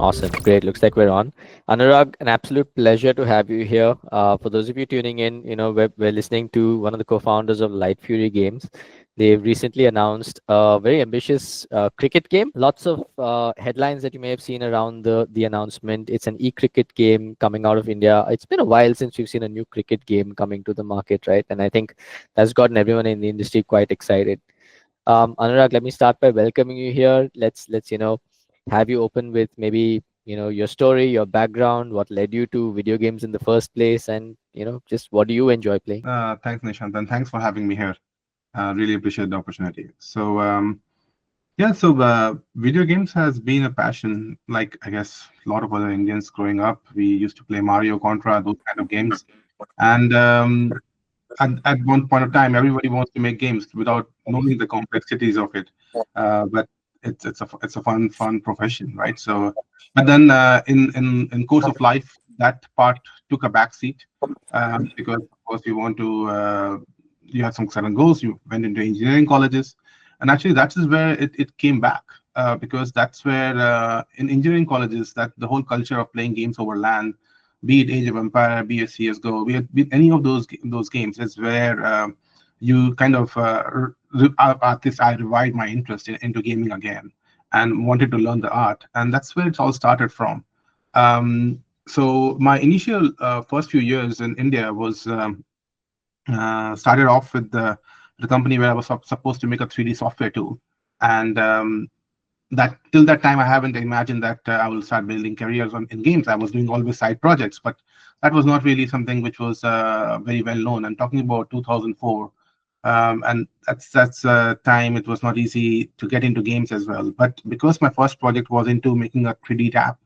Awesome. Great. Looks like we're on. Anurag, an absolute pleasure to have you here. For those of you tuning in, we're listening to one of the co-founders of LightFury Games. They've recently announced a very ambitious cricket game. Lots of headlines that you may have seen around the announcement. It's an e-cricket game coming out of India. It's been a while since we've seen a new cricket game coming to the market, right? And I think that's gotten everyone in the industry quite excited. Anurag, let me start by welcoming you here. Let's have you open with maybe your story, your background, what led you to video games in the first place, and just what do you enjoy playing? Thanks, Nishant, and thanks for having me here. Really appreciate the opportunity. So video games has been a passion, like I guess a lot of other Indians growing up. We used to play Mario, Contra, those kind of games. And at one point of time, everybody wants to make games without knowing the complexities of it. But it's a fun profession, right? But then in course of life, that part took a backseat because of course you had some certain goals. You went into engineering colleges, and actually that is where it came back because that's where in engineering colleges that the whole culture of playing games over LAN, be it Age of Empire, be it CS:GO, be it any of those games, is where you kind of at this I revived my interest into gaming again and wanted to learn the art, and that's where it all started from. So my initial first few years in India was started off with the company where I was supposed to make a 3D software tool, and that till that time I haven't imagined that I will start building careers in games. I was doing always side projects, but that was not really something which was very well known. I'm talking about 2004, and that's time it was not easy to get into games as well. But because my first project was into making a 3D app,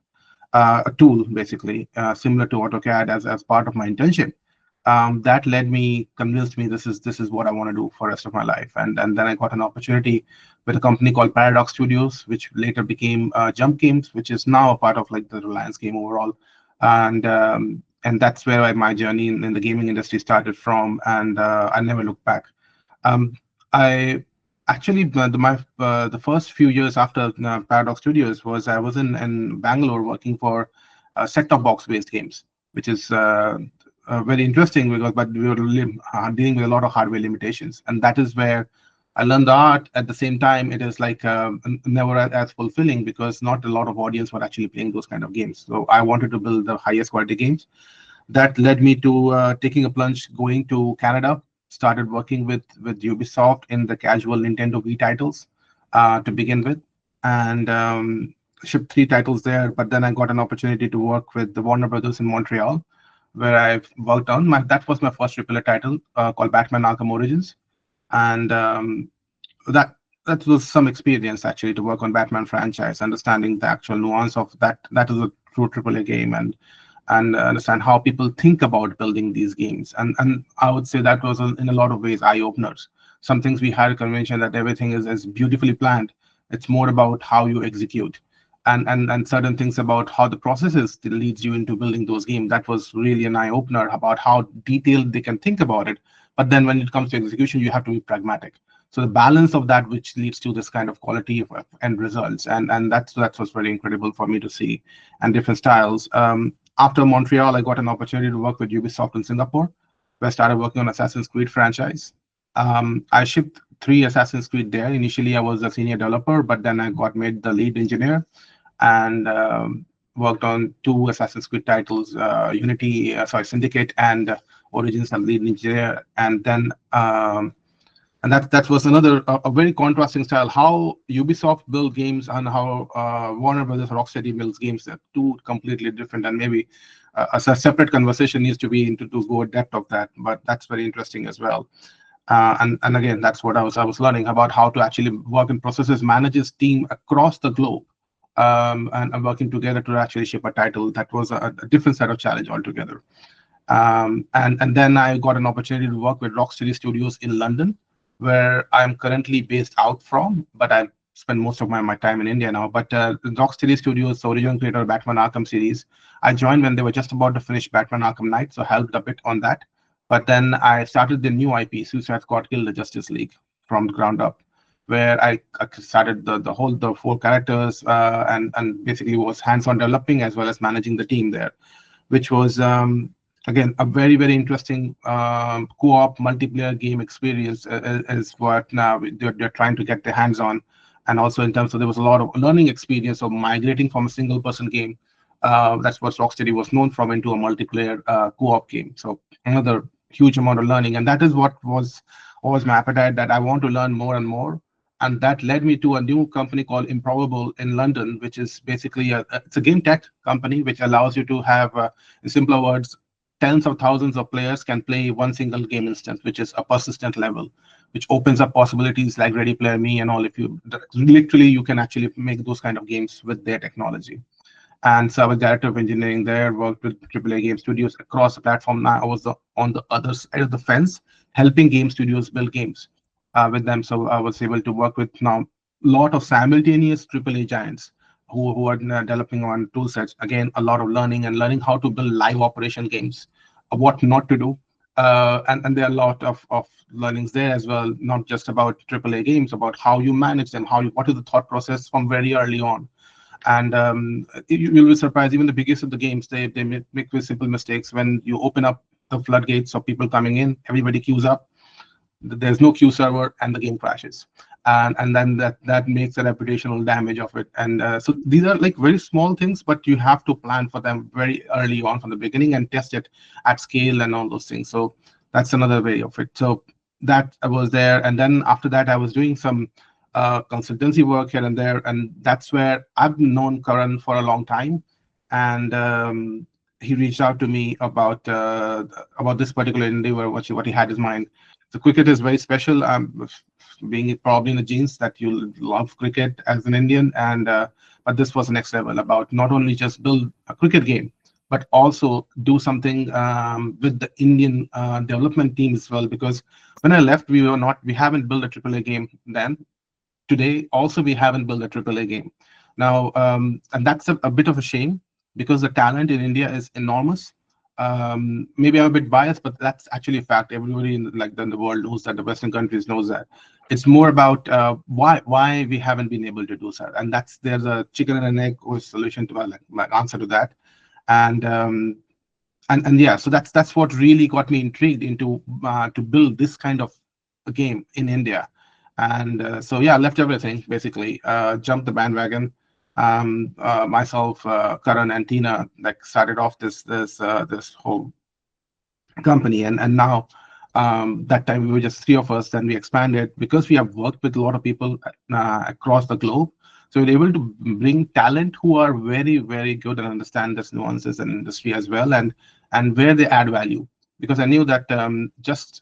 a tool basically similar to AutoCAD as part of my internship, that convinced me this is what I want to do for the rest of my life. And then I got an opportunity with a company called Paradox Studios, which later became Jump Games, which is now a part of like the Reliance game overall. And that's where my journey in the gaming industry started from, and I never looked back. Um, I actually the first few years after Paradox Studios I was in Bangalore working for set-top box based games, which is very interesting because but we were dealing with a lot of hardware limitations, and that is where I learned the art. At the same time, it is like never as fulfilling because not a lot of audience were actually playing those kind of games. So I wanted to build the highest quality games. That led me to taking a plunge, going to Canada, started working with Ubisoft in the casual Nintendo Wii titles to begin with, and shipped 3 titles there. But then I got an opportunity to work with the Warner Brothers in Montreal, where I've worked on that was my first AAA title called Batman Arkham Origins, and that that was some experience actually to work on Batman franchise, understanding the actual nuance of that. That is a true AAA game, and understand how people think about building these games. And I would say that was in a lot of ways eye openers. Some things we had a convention that everything is beautifully planned. It's more about how you execute. And certain things about how the processes that leads you into building those games. That was really an eye opener about how detailed they can think about it. But then when it comes to execution, you have to be pragmatic. So the balance of that, which leads to this kind of quality of end results, and that was very incredible for me to see, and different styles. After Montreal, I got an opportunity to work with Ubisoft in Singapore, where I started working on Assassin's Creed franchise. I shipped 3 Assassin's Creed there. Initially, I was a senior developer, but then I got made the lead engineer and worked on 2 Assassin's Creed titles, Syndicate and Origins, and lead engineer. And then and that was another a very contrasting style. How Ubisoft build games and how Warner Brothers Rocksteady builds games. They're two completely different, and maybe a separate conversation needs to be into to go depth of that. But that's very interesting as well. And again, that's what I was learning about how to actually work in processes, manages team across the globe, and working together to actually ship a title. That was a different set of challenge altogether. And then I got an opportunity to work with Rocksteady Studios in London, where I'm currently based out from, but I spend most of my time in India now. But Rocksteady Studios, the original creator of Batman Arkham series, I joined when they were just about to finish Batman Arkham Knight, so helped a bit on that. But then I started the new IP, Suicide Squad Kill the Justice League, from the ground up, where I started the 4 characters, and basically was hands-on developing as well as managing the team there, which was again a very interesting co-op multiplayer game experience, is what now they're trying to get their hands on. And also in terms of, there was a lot of learning experience of migrating from a single person game, that's what Rocksteady was known from, into a multiplayer co-op game. So another huge amount of learning, and that is what was always my appetite, that I want to learn more and more. And that led me to a new company called Improbable in London, which is basically it's a game tech company which allows you to have, in simpler words, tens of thousands of players can play one single game instance, which is a persistent level, which opens up possibilities like Ready Player Me and all. If you literally, you can actually make those kind of games with their technology. And so I was director of engineering there, worked with AAA game studios across the platform. Now I was on the other side of the fence, helping game studios build games with them. So I was able to work with now a lot of simultaneous AAA giants who are developing on tool sets. Again, a lot of learning and learning how to build live operation games, what not to do. And there are a lot of learnings there as well, not just about AAA games, about how you manage them, what is the thought process from very early on. And you'll be surprised, even the biggest of the games, they make very simple mistakes. When you open up the floodgates of people coming in, everybody queues up, there's no queue server, and the game crashes. And then that makes a reputational damage of it. And so these are like very small things, but you have to plan for them very early on from the beginning and test it at scale and all those things. So that's another way of it. So that I was there, and then after that I was doing some consultancy work here and there, and that's where I've known Karan for a long time. And he reached out to me about this particular endeavor, what he had in mind. So cricket is very special. Being probably in the genes that you love cricket as an Indian, and but this was the next level, about not only just build a cricket game, but also do something with the Indian development team as well. Because when I left, we haven't built a AAA game then. Today, also we haven't built a AAA game. Now, and that's a bit of a shame, because the talent in India is enormous. Maybe I'm a bit biased, but that's actually a fact. Everybody in the world knows that. The Western countries knows that. It's more about why we haven't been able to do that, and there's a chicken and an egg solution to my answer to that. And and yeah, so that's what really got me intrigued into to build this kind of a game in India. And so yeah, I left everything basically, jumped the bandwagon. Myself, Karan, and Tina like started off this whole company, and now that time we were just 3 of us. Then we expanded because we have worked with a lot of people across the globe. So we're able to bring talent who are very good and understand this nuances and industry as well, and where they add value. Because I knew that just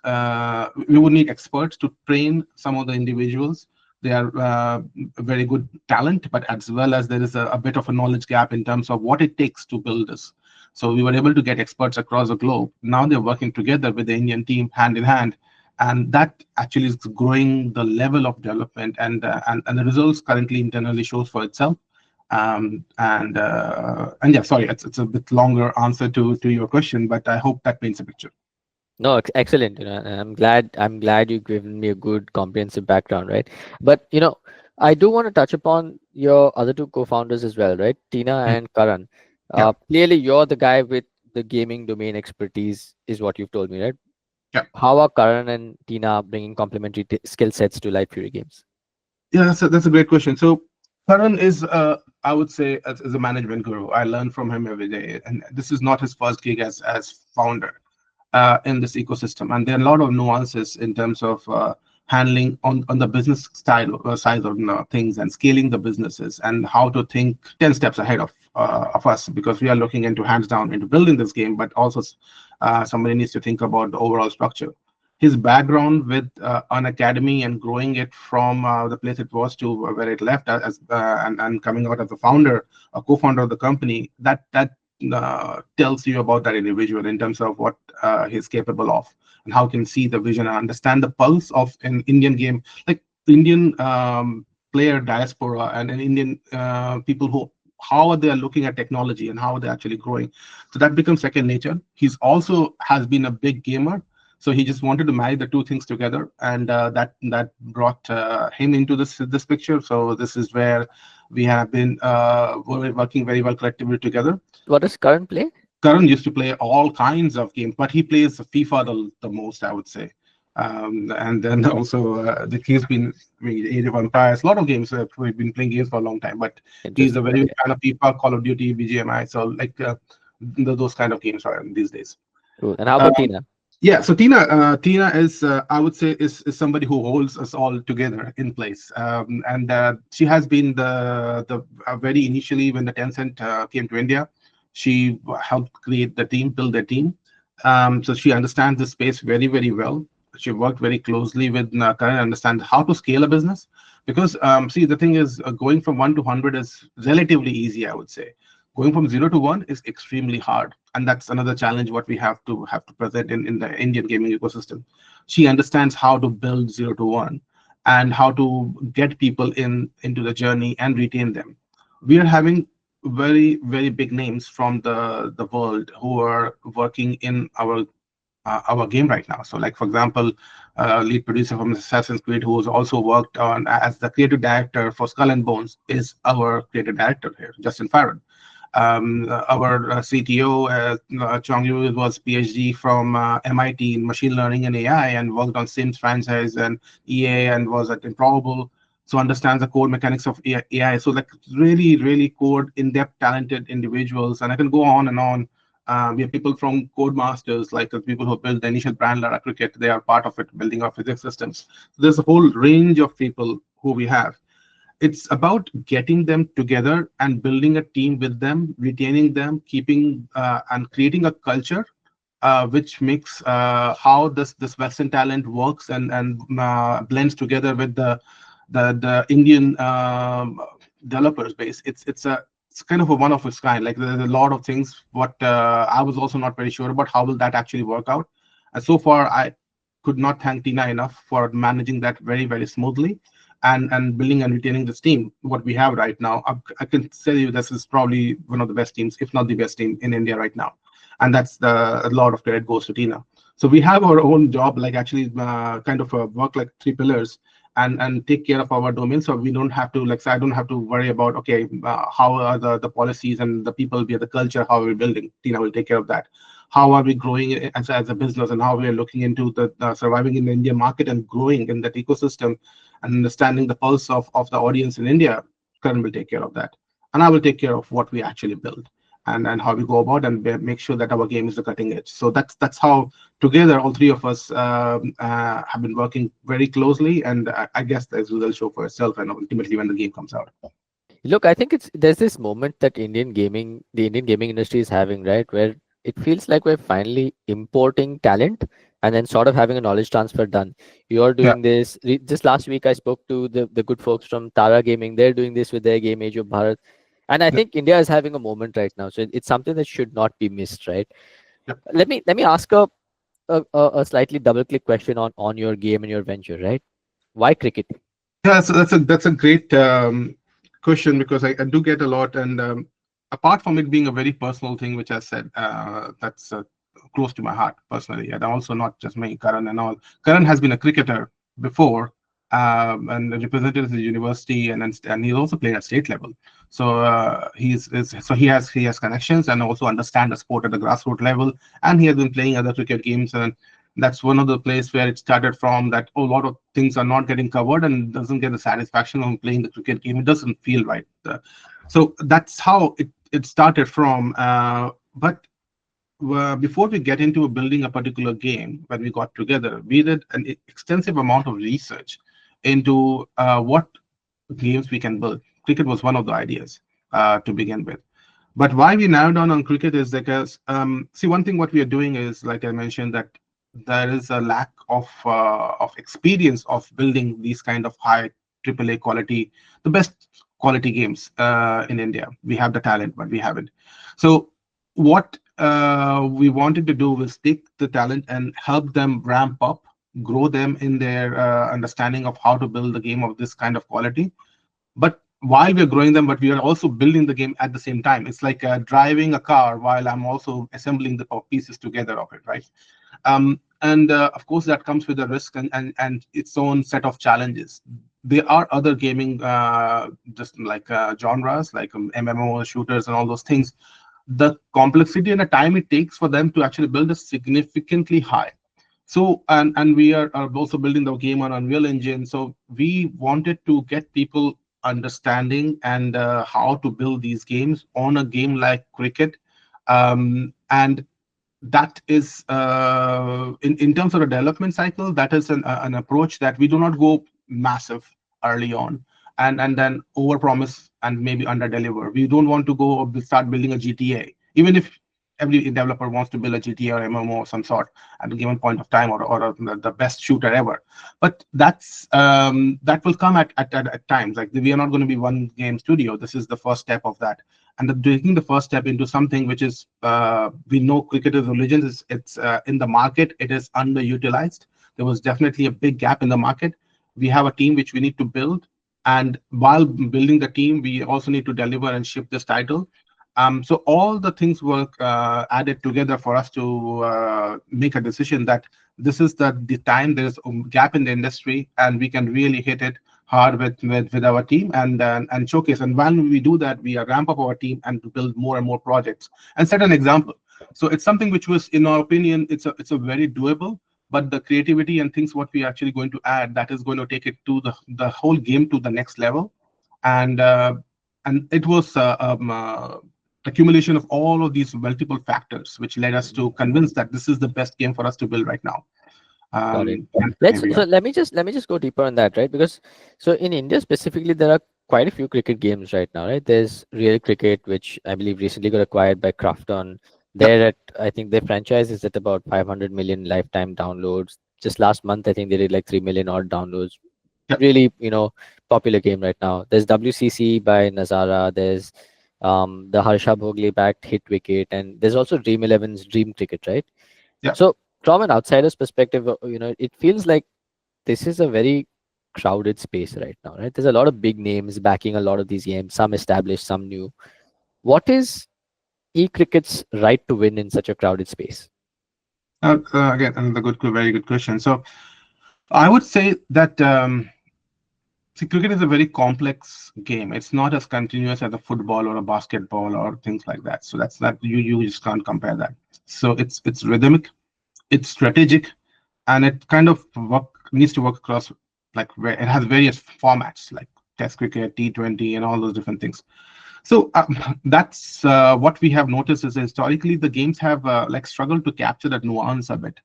we would need experts to train some of the individuals. They are very good talent, but as well as there is a bit of a knowledge gap in terms of what it takes to build this. So we were able to get experts across the globe. Now they're working together with the Indian team hand in hand, and that actually is growing the level of development, and the results currently internally shows for itself. And yeah, sorry, it's a bit longer answer to your question, but I hope that paints a picture. No, excellent. And I'm glad you've given me a good comprehensive background, right? But I do want to touch upon your other two co-founders as well, right? Tina Mm. and Karan. Yeah, Clearly, you're the guy with the gaming domain expertise, is what you've told me, right? yeah. How are Karan and Tina bringing complementary skill sets to Light Fury games? Yeah, that's a great question. So Karan is, I would say, as a management guru. I learn from him every day, and this is not his first gig as founder in this ecosystem. And there are a lot of nuances in terms of handling on the business side of things, and scaling the businesses, and how to think 10 steps ahead of us, because we are looking into hands down into building this game, but also somebody needs to think about the overall structure. His background with an academy and growing it from the place it was to where it left, and coming out as a founder, a co-founder of the company, that tells you about that individual in terms of what he's capable of, and how he can see the vision and understand the pulse of an Indian game, like Indian player diaspora, and an Indian people who, how they are looking at technology and how they're actually growing. So that becomes second nature. He's also has been a big gamer. So he just wanted to marry the two things together, and that brought him into this picture. So this is where we have been working very well collectively together. What does current play? Karan used to play all kinds of games, but he plays FIFA the most, I would say. And then also, he's been, I mean, Age of Empires, a lot of games. We've been playing games for a long time, but he's a Interesting. very big Okay, fan of FIFA, Call of Duty, BGMI. So, like, those kind of games are these days. cool. And how Uh, about Tina? yeah, so Tina is, I would say, is somebody who holds us all together in place, and she has been the very initially when the Tencent came to India, she helped create the team, build the team. So she understands the space very well. She worked very closely with Karan, understand how to scale a business, because see, the thing is, going from 1 to 100 is relatively easy, I would say. Going from 0 to 1 is extremely hard, and that's another challenge what we have to present in the Indian gaming ecosystem. She understands how to build 0 to 1 and how to get people into the journey and retain them. We are having very big names from the world who are working in our game right now. So, like for example, lead producer from Assassin's Creed, who has also worked on as the creative director for Skull and Bones, is our creative director here, Justin Farron. Our CTO, Chong Yu, was PhD from MIT in machine learning and AI, and worked on Sims franchise and EA, and was at Improbable. So understands the core mechanics of AI. So like really code in-depth, talented individuals, and I can go on and on. We have people from Codemasters, like the people who built the initial brand Lara Cricket. They are part of it, building our physics systems. So there's a whole range of people who we have. It's about getting them together and building a team with them, retaining them, keeping and creating a culture which makes how this Western talent works and blends together with the Indian developers base. It's kind of a one of its kind. Like there's a lot of things what I was also not very sure about how will that actually work out. And so far, I could not thank Tina enough for managing that very smoothly and building and retaining this team. What we have right now, I can tell you this is probably one of the best teams, if not the best team in India right now. And that's a lot of credit goes to Tina. So we have our own job, like actually kind of work like three pillars and take care of our domain. So we don't have to, like, say, I don't have to worry about, okay, how are the policies and the people, be the culture, how are we building. Tina will take care of that. How are we growing as a business, and how we are looking into the surviving in the Indian market and growing in that ecosystem and understanding the pulse of the audience in India. Karan will take care of that. And I will take care of what we actually build and how we go about and make sure that our game is the cutting edge. So that's how together all three of us have been working very closely, and I guess the result will show for itself, and ultimately when the game comes out. Look, I think there's this moment that the Indian gaming industry is having, right, where it feels like we're finally importing talent and then sort of having a knowledge transfer done. You're Yeah, doing this. Just last week, I spoke to the good folks from Tara Gaming. They're doing this with their game Age of Bharat, and I yeah, think India is having a moment right now. So it's something that should not be missed, right? yeah. Let me ask a slightly double click question on your game and your venture, right? Why cricket? Yeah, so that's a great question, because I do get a lot, and apart from it being a very personal thing, which I said, that's close to my heart personally, and also not just me, Karan and all. Karan has been a cricketer before, and represented the university, and he also played at state level. So so he has connections and also understand the sport at the grassroots level, and he has been playing other cricket games, and that's one of the place where it started from, that a lot of things are not getting covered and doesn't get the satisfaction of playing the cricket game. It doesn't feel right. So that's how it started from. But before we get into building a particular game, when we got together, we did an extensive amount of research into what games we can build. Cricket was one of the ideas to begin with. But why we narrowed down on cricket is because, see, one thing what we are doing is, like I mentioned, that there is a lack of experience of building these kind of high AAA quality, the best quality games in India. We have the talent, but we haven't. So what we wanted to do was take the talent and help them ramp up, grow them in their understanding of how to build the game of this kind of quality. But while we're growing them, but we are also building the game at the same time. It's like driving a car while I'm also assembling the pieces together of it, right? And of course that comes with a risk and its own set of challenges. There are other gaming just like genres like MMO shooters and all those things. The complexity and the time it takes for them to actually build is significantly high. So and we are also building the game on Unreal Engine. So we wanted to get people understanding and how to build these games on a game like cricket. And that is in terms of the development cycle, that is an approach that we do not go massive early on and then over promise and maybe under deliver. We don't want to go start building a GTA, even if every developer wants to build a GTA or MMO of some sort at a given point of time, or the best shooter ever. But that will come at times. Like we are not going to be one game studio. This is the first step of that, and taking the first step into something which is we know cricket is religion. It's in the market. It is underutilized. There was definitely a big gap in the market. We have a team which we need to build, and while building the team, we also need to deliver and ship this title. So all the things were added together for us to make a decision that this is the time there's a gap in the industry, and we can really hit it hard with our team and showcase. And when we do that, we ramp up our team and to build more and more projects and set an example. So it's something which was, in our opinion, it's a very doable. But the creativity and things what we are actually going to add, that is going to take it to the whole game to the next level. And it was accumulation of all of these multiple factors which led us to convince that this is the best game for us to build right now. Got it. And here Let's we so are. let me just go deeper on that, right? Because so in India specifically, there are quite a few cricket games right now, right? There's Real Cricket, which I believe recently got acquired by Krafton. Yep. They're at, I think their franchise is at about 500 million lifetime downloads. Just last month, I think they did like 3 million odd downloads. Yep. Really, popular game right now. There's WCC by Nazara. There's the Harsha Bhogle backed Hit Wicket, and there's also Dream 11's Dream Cricket, right? Yep. So from an outsider's perspective, it feels like this is a very crowded space right now, right? There's a lot of big names backing a lot of these games, some established, some new. What is e-cricket's right to win in such a crowded space? Again, another very good question. So I would say that see, cricket is a very complex game. It's not as continuous as a football or a basketball or things like that. So that's not you just can't compare that. So it's rhythmic, it's strategic, and it kind of needs to work across, like where it has various formats like Test cricket, T20, and all those different things. So that's what we have noticed is historically the games have like struggled to capture that nuance a bit.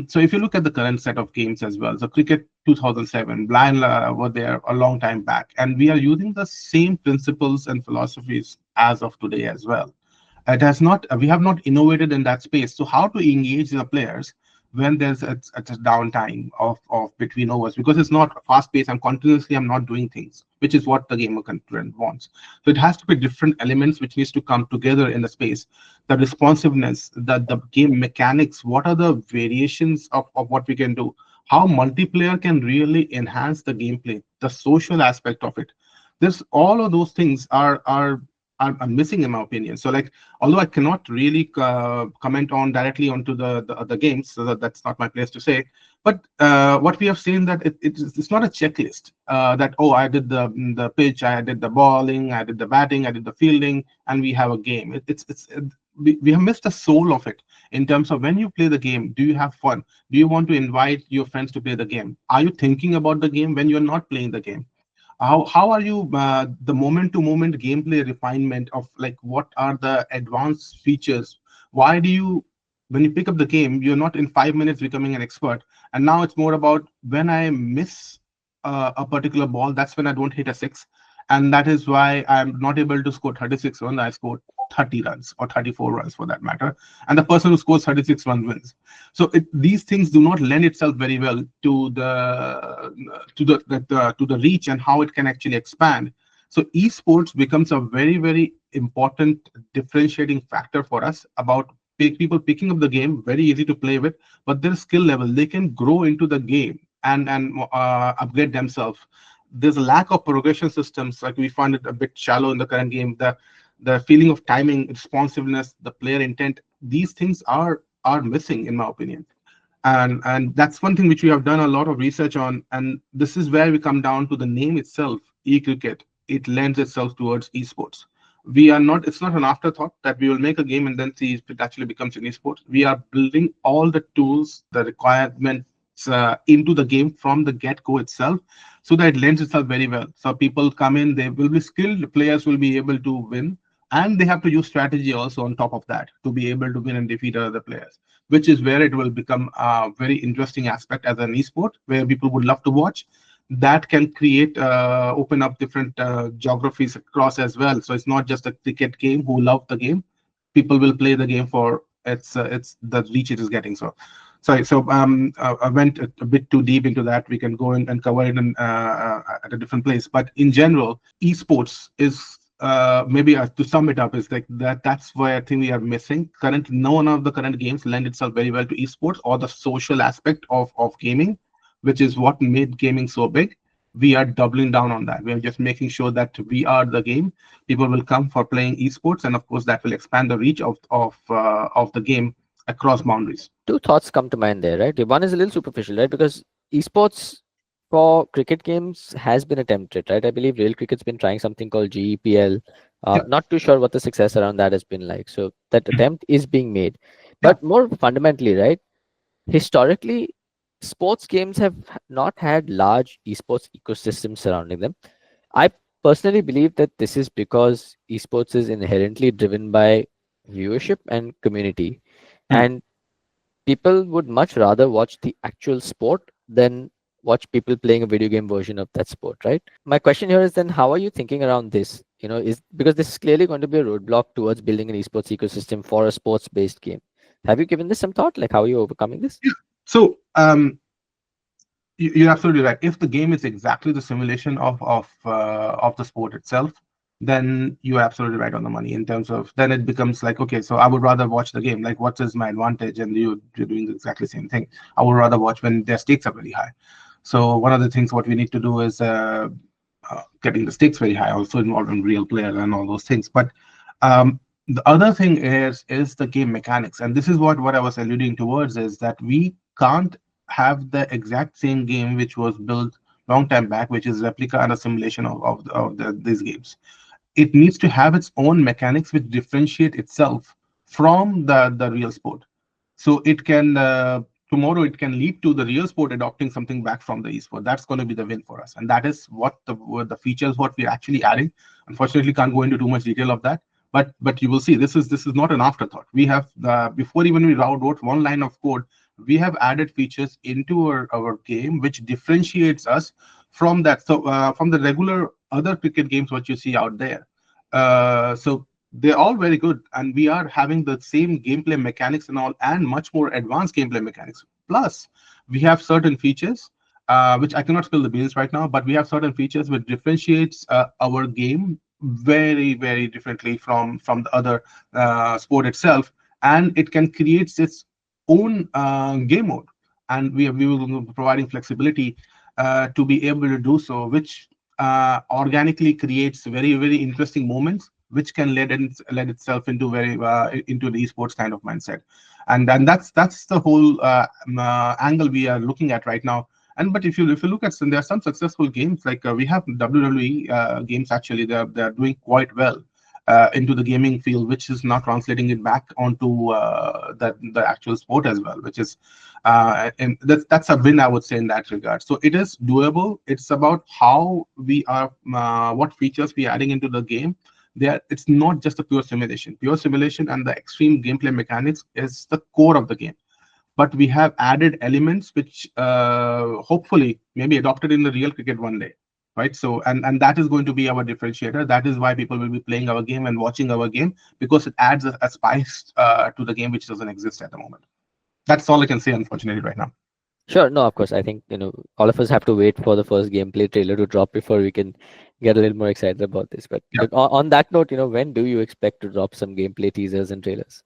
So if you look at the current set of games as well, so cricket 2007, Blind were there a long time back, and we are using the same principles and philosophies as of today as well. It has not we have not innovated in that space. So how to engage the players when there's a downtime of between overs, because it's not fast paced and continuously I'm not doing things, which is what the gamer content wants. So it has to be different elements which needs to come together in the space. The responsiveness, the game mechanics, what are the variations of what we can do, how multiplayer can really enhance the gameplay, the social aspect of it. This all of those things are missing in my opinion. So like, although I cannot really comment on directly onto the games, so that's not my place to say. But what we have seen that it's not a checklist that, oh, I did the pitch, I did the bowling, I did the batting, I did the fielding, and we have a game. We have missed the soul of it in terms of when you play the game. Do you have fun? Do you want to invite your friends to play the game? Are you thinking about the game when you're not playing the game? How are you the moment to moment gameplay refinement of like what are the advanced features? Why do you, when you pick up the game, you're not in 5 minutes becoming an expert, and now it's more about when I miss a particular ball, that's when I don't hit a six, and that is why I'm not able to score 36 runs. I scored 30 runs or 34 runs for that matter, and the person who scores 36 runs wins. So these things do not lend itself very well to the reach and how it can actually expand. So esports becomes a very very important differentiating factor for us about people picking up the game, very easy to play with, but their skill level, they can grow into the game and upgrade themselves. There's a lack of progression systems, like we find it a bit shallow in the current game. The feeling of timing, responsiveness, the player intent, these things are missing in my opinion. And that's one thing which we have done a lot of research on, and this is where we come down to the name itself, e-cricket. It lends itself towards esports. We are not, it's not an afterthought that we will make a game and then see if it actually becomes an esport. We are building all the tools, the requirements into the game from the get-go itself, so that it lends itself very well. So people come in, they will be skilled players, will be able to win, and they have to use strategy also on top of that to be able to win and defeat other players, which is where it will become a very interesting aspect as an esport, where people would love to watch. That can create, open up different geographies across as well. So it's not just a cricket game who love the game. People will play the game for it's the reach it is getting. So, sorry. So I went a bit too deep into that. We can go in and cover it at a different place. But in general, esports is maybe to sum it up is like that. That's why I think we are missing. None of the current games lend itself very well to esports or the social aspect of gaming, which is what made gaming so big. We are doubling down on that. We are just making sure that we are the game. People will come for playing esports, and of course, that will expand the reach of the game across boundaries. Two thoughts come to mind there, right? One is a little superficial, right? Because esports for cricket games has been attempted, right? I believe Real Cricket's been trying something called GEPL. Yeah, Not too sure what the success around that has been like. So that attempt is being made. yeah. But more fundamentally, right? Historically, sports games have not had large esports ecosystems surrounding them. I personally believe that this is because esports is inherently driven by viewership and community. Hmm. And people would much rather watch the actual sport than watch people playing a video game version of that sport, right? My question here is then, how are you thinking around this? Is because this is clearly going to be a roadblock towards building an esports ecosystem for a sports based game. Have you given this some thought? Like, how are you overcoming this? So you're absolutely right. If the game is exactly the simulation of the sport itself, then you're absolutely right on the money. In terms of, then it becomes like, okay, so I would rather watch the game. Like, what is my advantage? And you're doing exactly the same thing. I would rather watch when their stakes are very high. So one of the things what we need to do is getting the stakes very high, also involving real player and all those things. But the other thing is the game mechanics, and this is what I was alluding towards, is that we can't have the exact same game which was built long time back, which is replica and a simulation of these games. It needs to have its own mechanics which differentiate itself from the real sport. So it can tomorrow it can lead to the real sport adopting something back from the esport. That's going to be the win for us, and that is what the features what we're actually adding. Unfortunately, can't go into too much detail of that, but you will see this is not an afterthought. We have before even we wrote one line of code, we have added features into our game which differentiates us from that. So from the regular other cricket games what you see out there. So they're all very good, and we are having the same gameplay mechanics and all, and much more advanced gameplay mechanics. Plus, we have certain features which I cannot spill the beans right now, but we have certain features which differentiates our game very, very differently from the other sport itself, and it can create its own game mode, and we will be providing flexibility to be able to do so, which organically creates very, very interesting moments which can lead itself into very into the esports kind of mindset. And that's the whole angle we are looking at right now. And but if you look at some, there are some successful games like we have WWE games. Actually, they're doing quite well into the gaming field, which is now translating it back onto the actual sport as well, which is and that's a win, I would say, in that regard. So it is doable. It's about how we are, what features we are adding into the game. It's not just a pure simulation. Pure simulation and the extreme gameplay mechanics is the core of the game. But we have added elements which hopefully may be adopted in the real cricket one day, right? So and that is going to be our differentiator. That is why people will be playing our game and watching our game, because it adds a spice to the game which doesn't exist at the moment. That's all I can say, unfortunately, right now. Sure. No, of course. I think, all of us have to wait for the first gameplay trailer to drop before we can get a little more excited about this. But Yeah. on that note, when do you expect to drop some gameplay teasers and trailers?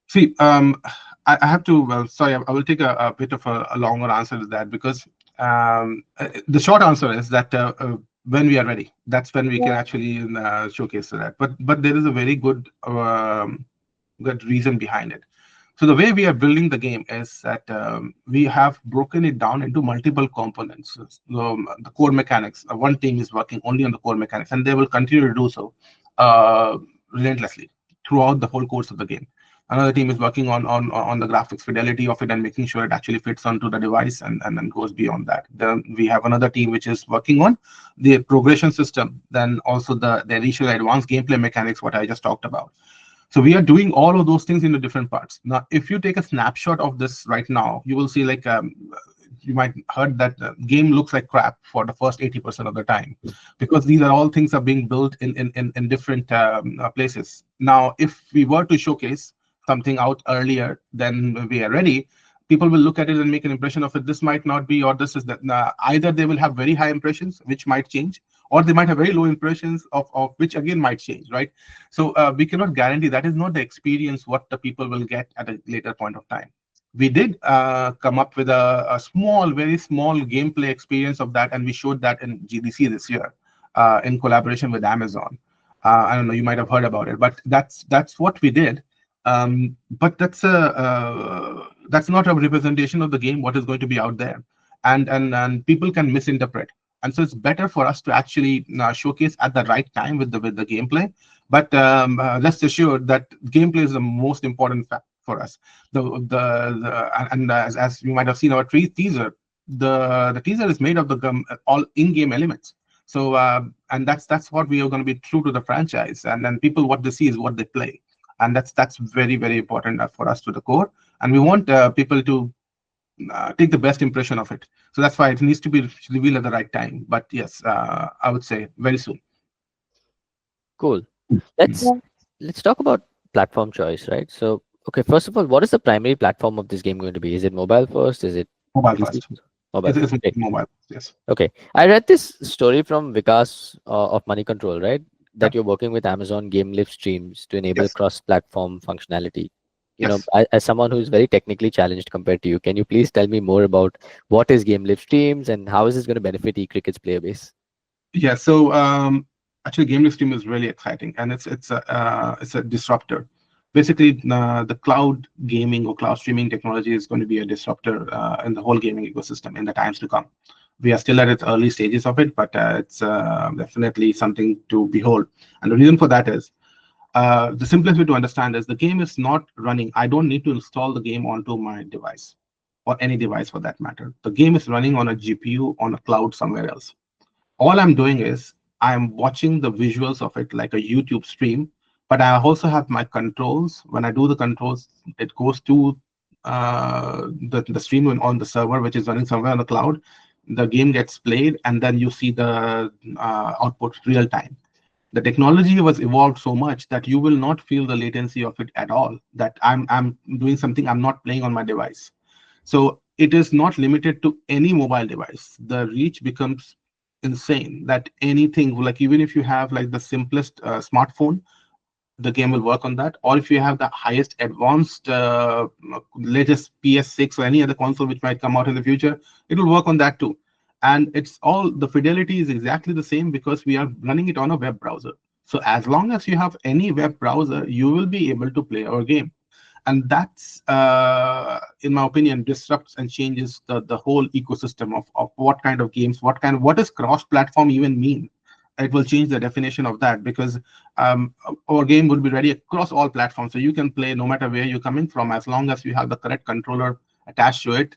See, I have to. Well, sorry, I will take a bit of a longer answer to that, because the short answer is that when we are ready, that's when we can actually showcase that. But there is a very good reason behind it. So the way we are building the game is that we have broken it down into multiple components. The core mechanics. One team is working only on the core mechanics, and they will continue to do so uh, relentlessly throughout the whole course of the game. Another team is working on the graphics fidelity of it and making sure it actually fits onto the device and then goes beyond that. Then we have another team which is working on the progression system, then also the initial advanced gameplay mechanics, what I just talked about. So we are doing all of those things into different parts. Now, if you take a snapshot of this right now, you will see like you might heard that the game looks like crap for the first 80% of the time, because these are all things are being built in different places. Now, if we were to showcase something out earlier than we are ready, people will look at it and make an impression of it. This might not be, or this is that. Either they will have very high impressions, which might change, or they might have very low impressions of which again might change, right? So we cannot guarantee that is not the experience what the people will get at a later point of time. We did come up with a small, very small gameplay experience of that, and we showed that in GDC this year in collaboration with Amazon. I don't know, you might have heard about it, but that's what we did. But that's not a representation of the game, what is going to be out there, and people can misinterpret. And so it's better for us to actually showcase at the right time with the gameplay. But rest assured that gameplay is the most important fact for us. And as you might have seen our teaser, the teaser is made of the all in-game elements. So and that's what we are going to be true to the franchise. And then people, what they see is what they play, and that's very, very important for us to the core. And we want people to take the best impression of it. So that's why it needs to be revealed at the right time. But yes, I would say very soon. Cool. Let's let's talk about platform choice, right? So, okay, first of all, what is the primary platform of this game going to be? Is it mobile first? Is it Mobile PC? first. Mobile It's first. Okay. mobile. Yes. Okay. I read this story from Vikas of Money Control, right? That Yep. you're working with Amazon Game Live Streams to enable Yes. cross-platform functionality. Yes. As someone who is very technically challenged compared to you, can you please tell me more about what is Game Live Streams and how is this going to benefit eCricket's player base? Yeah. So actually, game stream is really exciting, and it's a disruptor. Basically, the cloud gaming or cloud streaming technology is going to be a disruptor in the whole gaming ecosystem in the times to come. We are still at its early stages of it, but it's definitely something to behold. And the reason for that is the simplest way to understand is the game is not running. I don't need to install the game onto my device or any device for that matter. The game is running on a GPU on a cloud somewhere else. All I'm doing is I'm watching the visuals of it like a YouTube stream, but I also have my controls. When I do the controls, it goes to the stream on the server, which is running somewhere on the cloud. The game gets played, and then you see the output real time. The technology was evolved so much that you will not feel the latency of it at all. That I'm doing something I'm not playing on my device. So it is not limited to any mobile device. The reach becomes insane, that anything, like even if you have like the simplest smartphone, the game will work on that. Or if you have the highest advanced latest PS6 or any other console which might come out in the future, it will work on that too. And it's all, the fidelity is exactly the same because we are running it on a web browser. So as long as you have any web browser, you will be able to play our game. And that's in my opinion disrupts and changes the whole ecosystem of what kind of games, what does cross platform even mean. It will change the definition of that, because our game would be ready across all platforms, so you can play no matter where you're coming from. As long as you have the correct controller attached to it,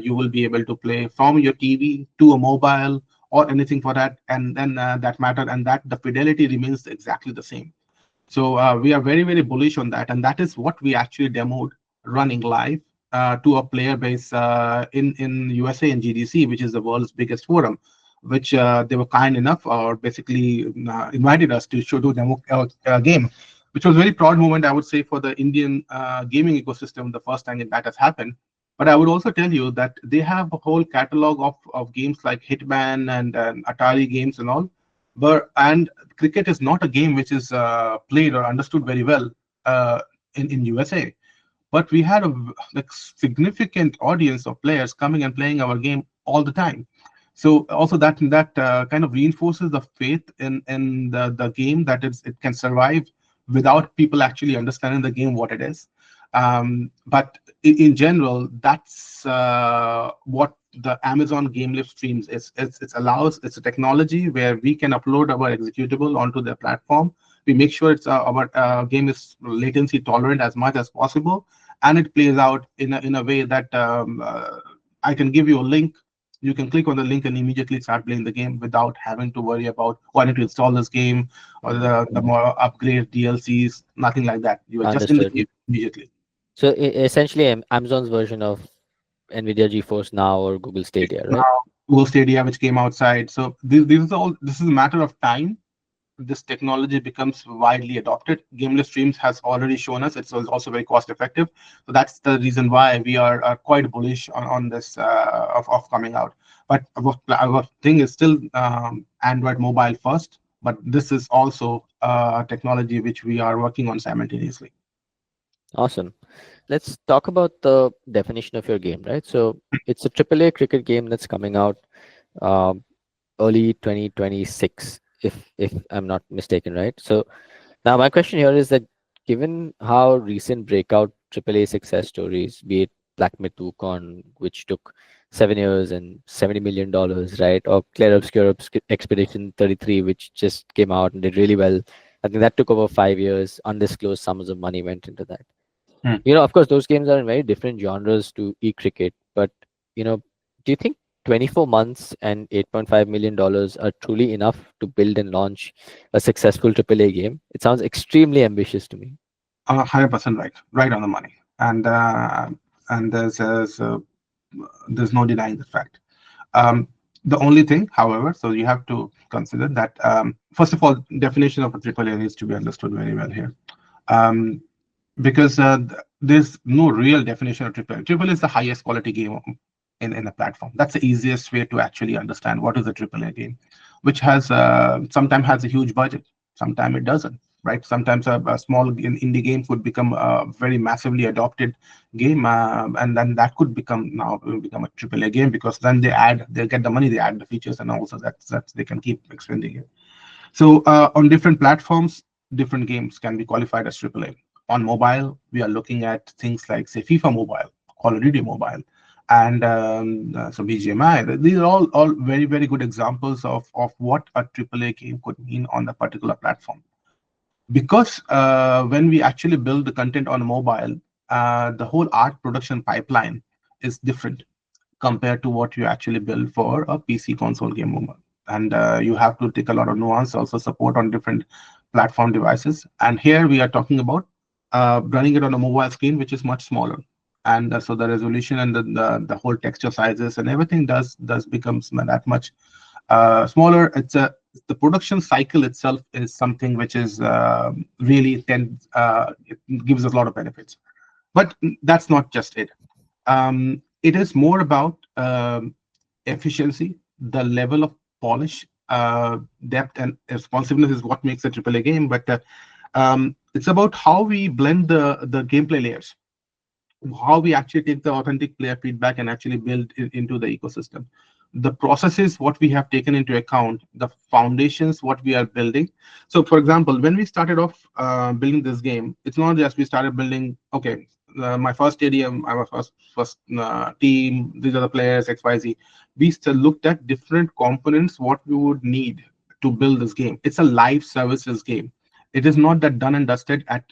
you will be able to play from your TV to a mobile or anything for that, and then that matter, and that the fidelity remains exactly the same. So we are very, very bullish on that, and that is what we actually demoed running live to a player base in USA and GDC, which is the world's biggest forum, which they were kind enough or basically invited us to show to demo game, which was a very proud moment, I would say, for the Indian gaming ecosystem, the first time that has happened. But I would also tell you that they have a whole catalog of games like Hitman and Atari games and all. And cricket is not a game which is played or understood very well in USA. But we had a like significant audience of players coming and playing our game all the time. So also that kind of reinforces the faith in the game, that it can survive without people actually understanding the game what it is. But in general, that's what the Amazon Game Live streams is. It's a technology where we can upload our executable onto their platform. We make sure our game is latency tolerant as much as possible, and it plays out in a way that I can give you a link. You can click on the link and immediately start playing the game without having to worry about, oh, I need to install this game or Mhm. the more upgrade DLCs. Nothing like that. You are just in the Understood. game immediately. So essentially, Amazon's version of NVIDIA GeForce Now or Google Stadia, right? Now Google Stadia, which came outside. So this is a matter of time. This technology becomes widely adopted. Gameless streams has already shown us it's also very cost effective. So that's the reason why we are quite bullish on this of coming out. But our thing is still Android mobile first. But this is also a technology which we are working on simultaneously. Awesome. Let's talk about the definition of your game, right? So it's a AAA cricket game that's coming out um, early 2026, if I'm not mistaken, right? So now my question here is that given how recent breakout AAA success stories, be it Black Myth Wukong, which took 7 years and $70 million, right, or Clair Obscur Expedition 33, which just came out and did really well. I think that took over 5 years. Undisclosed sums of money went into that. Hmm. Of course, those games are in very different genres to e-cricket, but you know, do you think 24 months and $8.5 million are truly enough to build and launch a successful AAA game? It sounds extremely ambitious to me. 100% right on the money. And there's no denying the fact. Um, the only thing, however, so you have to consider that first of all, definition of a AAA needs to be understood very well here, um, because there's no real definition of AAA. AAA is the highest quality game in a platform. That's the easiest way to actually understand what is a AAA game, which has sometimes has a huge budget, sometimes it doesn't. Right? Sometimes a small indie game could become a very massively adopted game, and then that could become a AAA game because then they get the money, they add the features, and also that's they can keep expanding it. So on different platforms, different games can be qualified as AAA. On mobile, we are looking at things like, say, FIFA Mobile, Call of Duty Mobile, and so BGMI. These are all very, very good examples of what a AAA game could mean on a particular platform. Because when we actually build the content on mobile, the whole art production pipeline is different compared to what you actually build for a PC console game mobile. And you have to take a lot of nuance, also support on different platform devices. And here we are talking about running it on a mobile screen, which is much smaller. And so the resolution and the whole texture sizes and everything does becomes that much smaller. The production cycle itself is something which is really it gives us a lot of benefits. But that's not just it. It is more about efficiency, the level of polish, depth, and responsiveness is what makes a AAA game. But it's about how we blend the gameplay layers, how we actually take the authentic player feedback and actually build it into the ecosystem. The processes, what we have taken into account, the foundations, what we are building. So, for example, when we started off building this game, it's not just we started building, okay, my first stadium, our first team, these are the players, XYZ. We still looked at different components, what we would need to build this game. It's a live services game. It is not that done and dusted at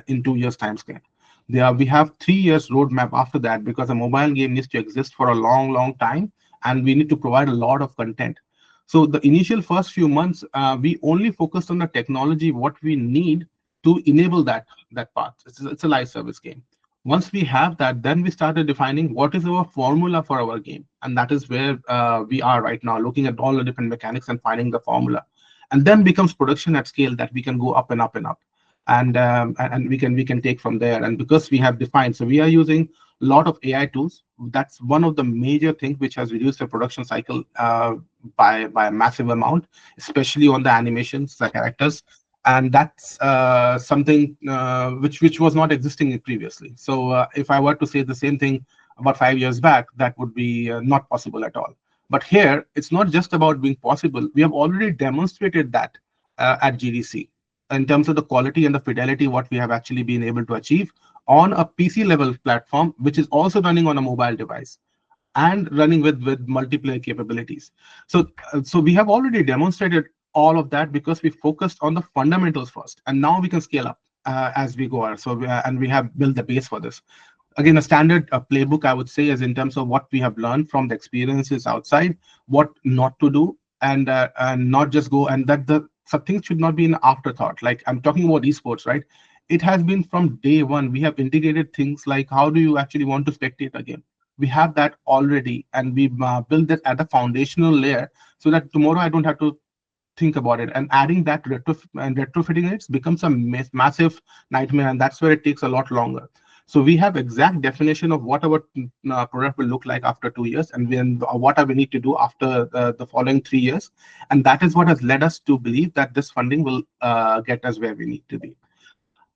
in 2 years time scale. We have 3 years roadmap after that because a mobile game needs to exist for a long, long time, and we need to provide a lot of content. So the initial first few months, we only focused on the technology, what we need to enable that part. It's a live service game. Once we have that, then we started defining what is our formula for our game, and that is where we are right now, looking at all the different mechanics and finding the formula, and then becomes production at scale that we can go up and up and up, and we can take from there. And because we have defined, so we are using a lot of AI tools. That's one of the major things which has reduced the production cycle by a massive amount, especially on the animations, the characters, and that's something which was not existing previously. So if I were to say the same thing about 5 years back, that would be not possible at all. But here, it's not just about being possible. We have already demonstrated that at GDC in terms of the quality and the fidelity what we have actually been able to achieve on a PC level platform, which is also running on a mobile device and running with multiplayer capabilities. So we have already demonstrated all of that because we focused on the fundamentals first, and now we can scale up as we go on. And we have built the base for this. Again, a standard playbook, I would say, is in terms of what we have learned from the experiences outside, what not to do, and not just go, and that the some things should not be an afterthought. Like, I'm talking about esports, right? It has been from day one. We have integrated things like, how do you actually want to spectate a game? We have that already, and we built that at the foundational layer, so that tomorrow I don't have to think about it. And adding that retrofitting it becomes a massive nightmare, and that's where it takes a lot longer. So we have exact definition of what our product will look like after 2 years, and then what we need to do after the following 3 years. And that is what has led us to believe that this funding will get us where we need to be.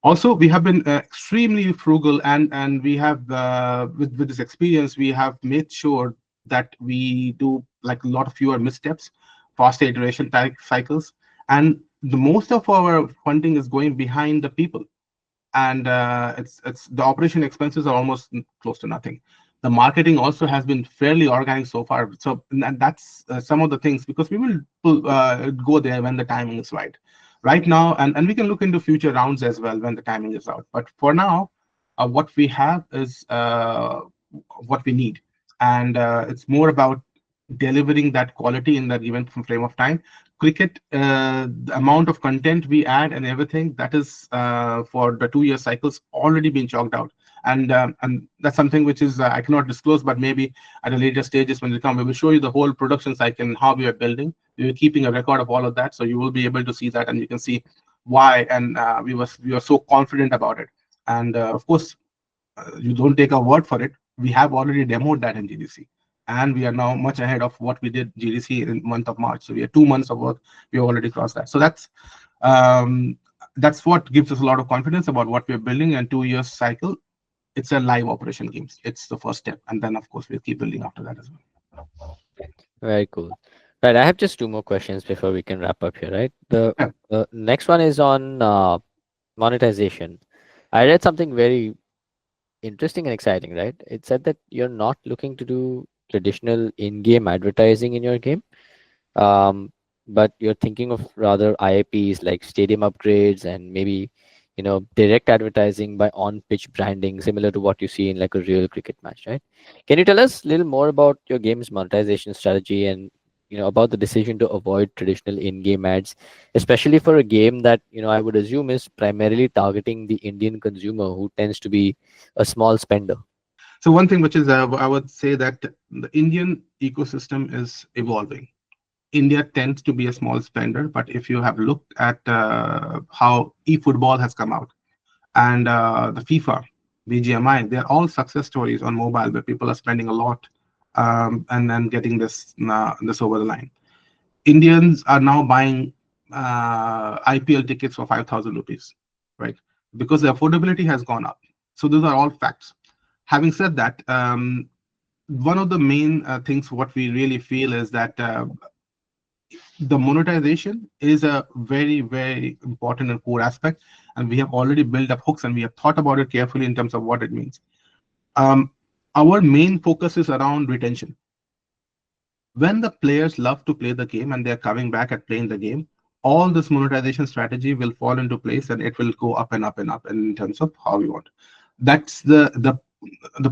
Also, we have been extremely frugal, and we have with this experience, we have made sure that we do like a lot of fewer missteps, faster iteration type cycles, and the most of our funding is going behind the people, and it's the operation expenses are almost close to nothing. The marketing also has been fairly organic so far. So and that's some of the things, because we will go there when the timing is right. Right now, and we can look into future rounds as well when the timing is out. But for now, what we have is what we need, and it's more about delivering that quality in that given frame of time. Cricket, the amount of content we add and everything, that is for the 2 year cycles already been chalked out. And that's something which is I cannot disclose, but maybe at a later stages when we come, we will show you the whole production cycle and how we are building. We are keeping a record of all of that, so you will be able to see that, and you can see why. And we were so confident about it. And of course, you don't take our word for it. We have already demoed that in GDC, and we are now much ahead of what we did GDC in month of March. So we are 2 months of work. We have already crossed that. So um, that's what gives us a lot of confidence about what we're building. And 2 years cycle, it's a live operation games. It's the first step, and then of course we'll keep building after that as well. Very cool. Right, I have just two more questions before we can wrap up here, right? The Yeah. next one is on monetization. I read something very interesting and exciting, right? It said that you're not looking to do traditional in-game advertising in your game, um, but you're thinking of rather IAPs like stadium upgrades and maybe direct advertising by on-pitch branding, similar to what you see in like a real cricket match, right? Can you tell us a little more about your game's monetization strategy and about the decision to avoid traditional in-game ads, especially for a game that I would assume is primarily targeting the Indian consumer who tends to be a small spender. So one thing which is I would say that the Indian ecosystem is evolving. India tends to be a small spender, but if you have looked at how eFootball has come out, and the FIFA, BGMI, they're all success stories on mobile where people are spending a lot, and then getting this over the line. Indians are now buying IPL tickets for 5,000 rupees, right? Because the affordability has gone up. So those are all facts. Having said that, one of the main things what we really feel is that the monetization is a very, very important and core aspect, and we have already built up hooks, and we have thought about it carefully in terms of what it means. Um, our main focus is around retention. When the players love to play the game and they're coming back at playing the game, all this monetization strategy will fall into place, and it will go up and up and up in terms of how you want. That's the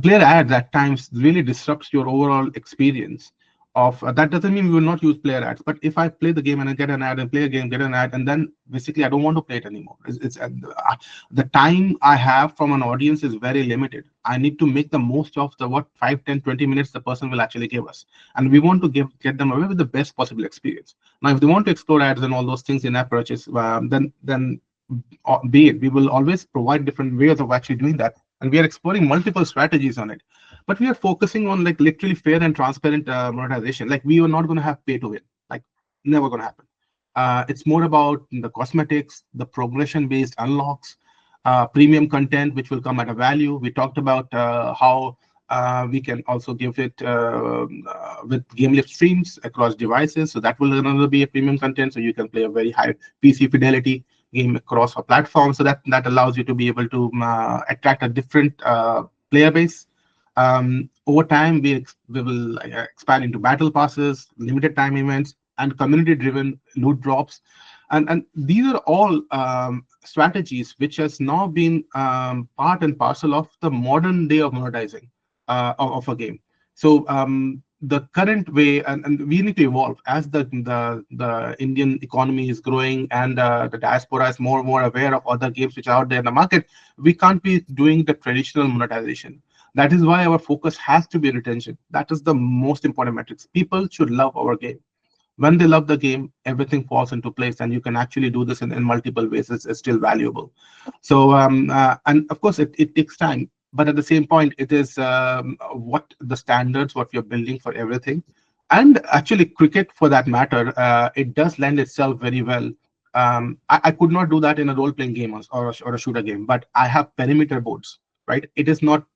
player ads at times really disrupts your overall experience of that. Doesn't mean we will not use player ads, but if I play the game and I get an ad and play a game, get an ad, and then basically I don't want to play it anymore. The time I have from an audience is very limited. I need to make the most of the what 5, 10, 20 minutes the person will actually give us, and we want to get them away with the best possible experience. Now, if they want to explore ads and all those things in app purchase, then be it, we will always provide different ways of actually doing that, and we are exploring multiple strategies on it. But we are focusing on like literally fair and transparent monetization. Like, we are not going to have pay to win, like never going to happen. It's more about the cosmetics, the progression based unlocks, premium content which will come at a value. We talked about how we can also give it with game live streams across devices, so that will another be a premium content, so you can play a very high PC fidelity. game across a platform, so that allows you to be able to attract a different player base. Over time, we will expand into battle passes, limited time events, and community driven loot drops. And these are all strategies which has now been part and parcel of the modern day of monetizing of a game. So the current way, and we need to evolve as the Indian economy is growing, and the diaspora is more and more aware of other games which are out there in the market. We can't be doing the traditional monetization. That is why our focus has to be retention. That is the most important metrics. People should love our game. When they love the game, everything falls into place, and you can actually do this in multiple ways. It's still valuable. So and of course it takes time, but at the same point it is what the standards what you're building for everything. And actually cricket, for that matter, it does lend itself very well. I could not do that in a role-playing game, or a shooter game, but I have perimeter boards, right? It is not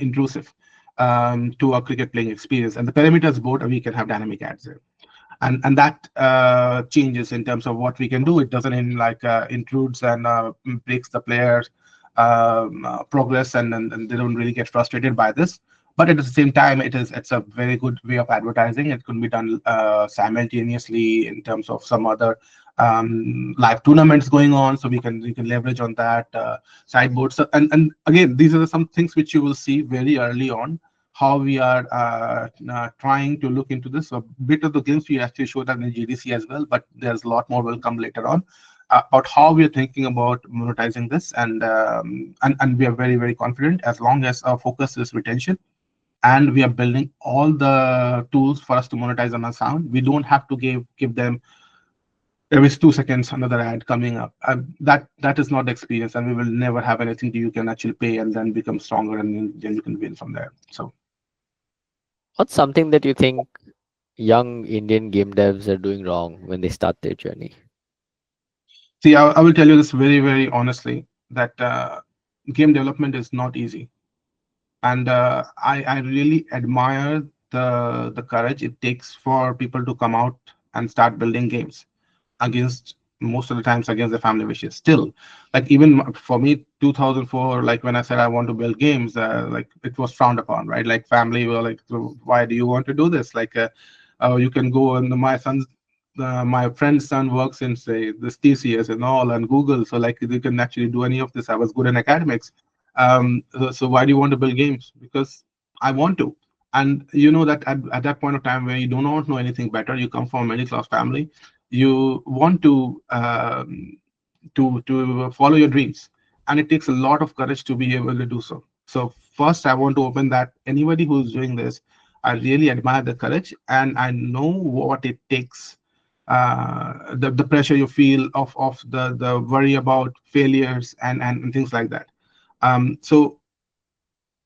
intrusive to a cricket playing experience, and the perimeters board, we can have dynamic ads there. And that changes in terms of what we can do. It doesn't intrudes and breaks the players progress, and they don't really get frustrated by this. But at the same time, it's a very good way of advertising. It can be done simultaneously in terms of some other live tournaments going on, so we can leverage on that sideboard. So, and again, these are some things which you will see very early on, how we are trying to look into this. A bit of the games we actually showed that in GDC as well, but there's a lot more will come later on about how we are thinking about monetizing this. And we are very, very confident, as long as our focus is retention and we are building all the tools for us to monetize on our sound. We don't have to give them every 2 seconds another ad coming up. That is not the experience, and we will never have anything that you can actually pay and then become stronger, and then you can win from there. So What's something that you think young Indian game devs are doing wrong when they start their journey? see, I will tell you this very, very honestly, that game development is not easy. And I really admire the courage it takes for people to come out and start building games against, most of the times, against the family wishes. Still, like, even for me, 2004, like when I said I want to build games, like, it was frowned upon, right? Like, family were like, "So why do you want to do this? Like, you can go, and my friend's son works in, say, this TCS and all, and Google, so like you can actually do any of this. I was good in academics. So why do you want to build games? Because I want to." And you know that at that point of time, where you do not know anything better, you come from a middle class family, you want to follow your dreams, and it takes a lot of courage to be able to do so. So first, I want to open that anybody who's doing this, I really admire the courage, and I know what it takes. The pressure you feel of the worry about failures and things like that. So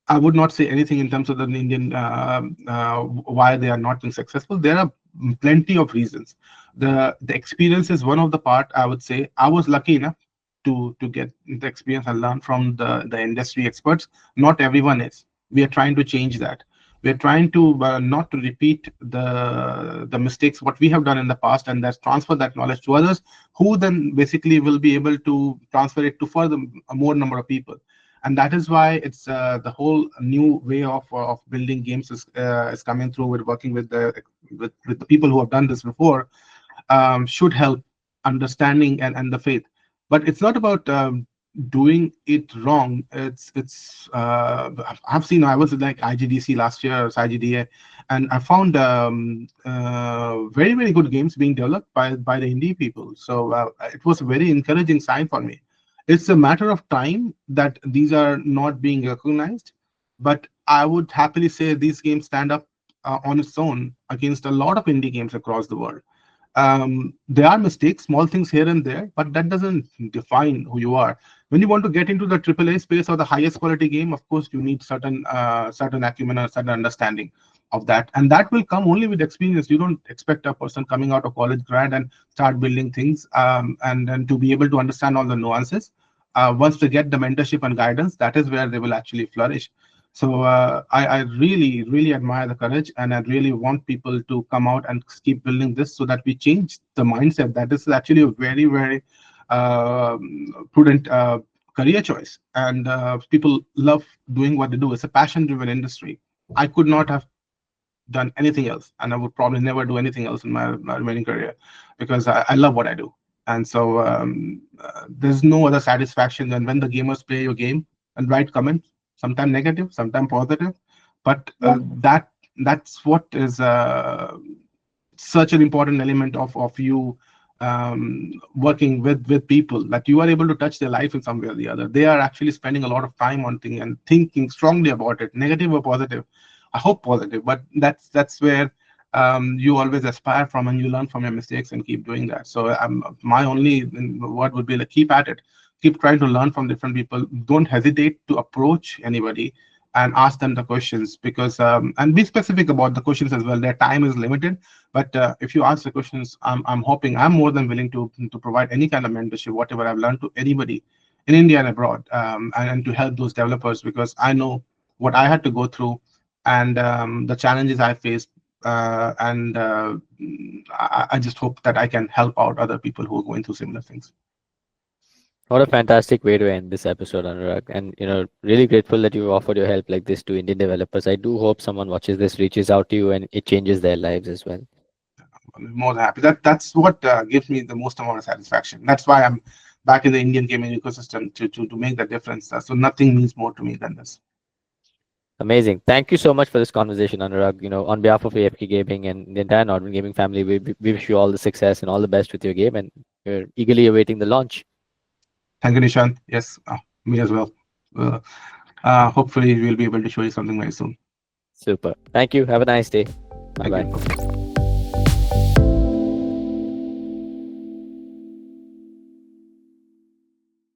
I would not say anything in terms of the Indian why they are not being successful. There are plenty of reasons. The experience is one of the part. I would say I was lucky enough to get the experience and learn from the industry experts. Not everyone is. We are trying to change that. We are trying to not to repeat the mistakes what we have done in the past, and that's transfer that knowledge to others, who then basically will be able to transfer it to further a more number of people. And that is why it's the whole new way of building games is coming through with working with the people who have done this before, should help understanding and the faith. But it's not about doing it wrong. It's I've seen, I was like IGDC last year, or IGDA, and I found very, very good games being developed by the indie people. So it was a very encouraging sign for me. It's a matter of time that these are not being recognized, but I would happily say these games stand up on its own against a lot of indie games across the world. There are mistakes, small things here and there, but that doesn't define who you are. When you want to get into the AAA space or the highest quality game, of course, you need certain acumen or certain understanding of that, and that will come only with experience. You don't expect a person coming out of college grad and start building things, and then to be able to understand all the nuances. Once they get the mentorship and guidance, that is where they will actually flourish. So I really, really admire the courage, and I really want people to come out and keep building this so that we change the mindset. That is actually a very, very prudent career choice, and people love doing what they do. It's a passion-driven industry. I could not have done anything else, and I would probably never do anything else in my remaining career because I love what I do. And so there's no other satisfaction than when the gamers play your game and write comments, sometimes negative, sometimes positive, but that's what is such an important element of you working with people, that you are able to touch their life in some way or the other. They are actually spending a lot of time on things and thinking strongly about it, negative or positive. I hope positive, but that's where you always aspire from, and you learn from your mistakes and keep doing that. So my only word would be like, keep at it, keep trying to learn from different people. Don't hesitate to approach anybody and ask them the questions, because and be specific about the questions as well. Their time is limited, but if you ask the questions, I'm hoping, I'm more than willing to provide any kind of mentorship, whatever I've learned, to anybody in India and abroad, and to help those developers, because I know what I had to go through, and the challenges I faced, and I just hope that I can help out other people who are going through similar things. What a fantastic way to end this episode, Anurag. And really grateful that you offered your help like this to Indian developers. I do hope someone watches this, reaches out to you, and it changes their lives as well. I'm more than happy. That's what gives me the most amount of satisfaction. That's why I'm back in the Indian gaming ecosystem to make that difference. So nothing means more to me than this. Amazing. Thank you so much for this conversation, Anurag. On behalf of AFK Gaming and the entire Northern Gaming family, we wish you all the success and all the best with your game, and we're eagerly awaiting the launch. Thank you, Nishant. Yes, me as well. Uh, Hopefully, we'll be able to show you something very soon. Super. Thank you. Have a nice day. Bye Thank bye. you.